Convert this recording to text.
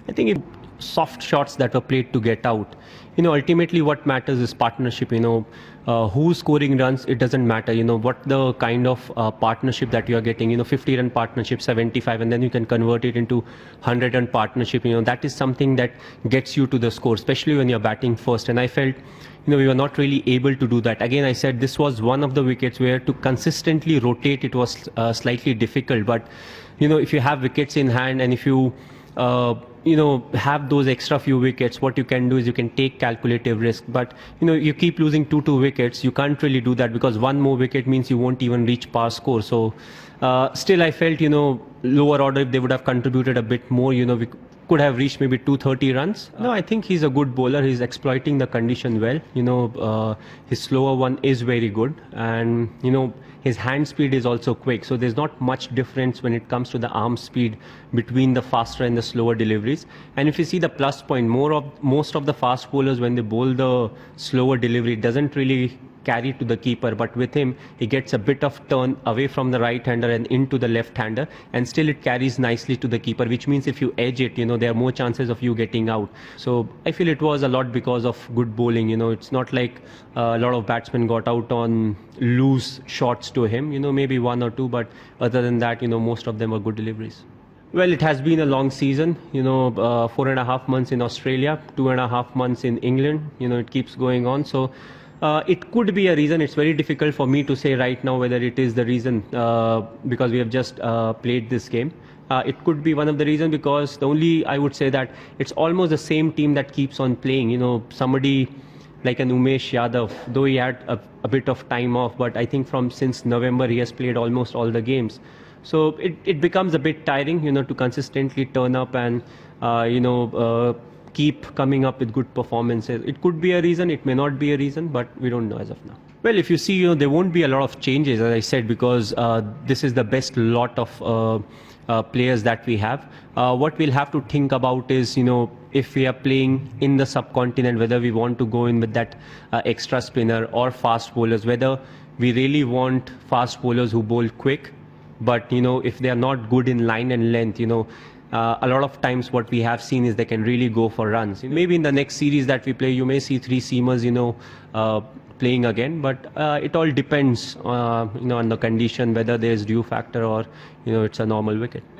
I think soft shots that were played to get out. Ultimately what matters is partnership. Who's scoring runs, it doesn't matter. What the kind of partnership that you are getting. 50-run partnership, 75, and then you can convert it into 100-run partnership. That is something that gets you to the score, especially when you're batting first. And I felt, we were not really able to do that. Again, I said this was one of the wickets where to consistently rotate it was slightly difficult. But if you have wickets in hand and if you have those extra few wickets, what you can do is you can take calculative risk. But you keep losing two wickets, you can't really do that, because one more wicket means you won't even reach par score. So still I felt lower order, if they would have contributed a bit more, we could have reached maybe 230 runs. No, I think he's a good bowler. He's exploiting the condition well. His slower one is very good, and his hand speed is also quick. So there's not much difference when it comes to the arm speed between the faster and the slower deliveries. And if you see the plus point, most of the fast bowlers, when they bowl the slower delivery, it doesn't really carry to the keeper, but with him he gets a bit of turn away from the right hander and into the left hander, and still it carries nicely to the keeper, which means if you edge it, there are more chances of you getting out. So I feel it was a lot because of good bowling. It's not like a lot of batsmen got out on loose shots to him, maybe one or two, but other than that, most of them were good deliveries. Well, it has been a long season, 4.5 months in Australia, 2.5 months in England, it keeps going on. So it could be a reason. It's very difficult for me to say right now whether it is the reason, because we have just played this game. It could be one of the reasons, because I would say that it's almost the same team that keeps on playing. Somebody like an Umesh Yadav, though he had a bit of time off, but I think since November he has played almost all the games. So it becomes a bit tiring, to consistently turn up and, keep coming up with good performances. It could be a reason, it may not be a reason, but we don't know as of now. Well, if you see, there won't be a lot of changes, as I said, because this is the best lot of players that we have. What we'll have to think about is, if we are playing in the subcontinent, whether we want to go in with that extra spinner or fast bowlers, whether we really want fast bowlers who bowl quick, but if they are not good in line and length, a lot of times what we have seen is they can really go for runs. Maybe in the next series that we play, you may see three seamers, playing again, but it all depends, on the condition, whether there's dew factor or, it's a normal wicket.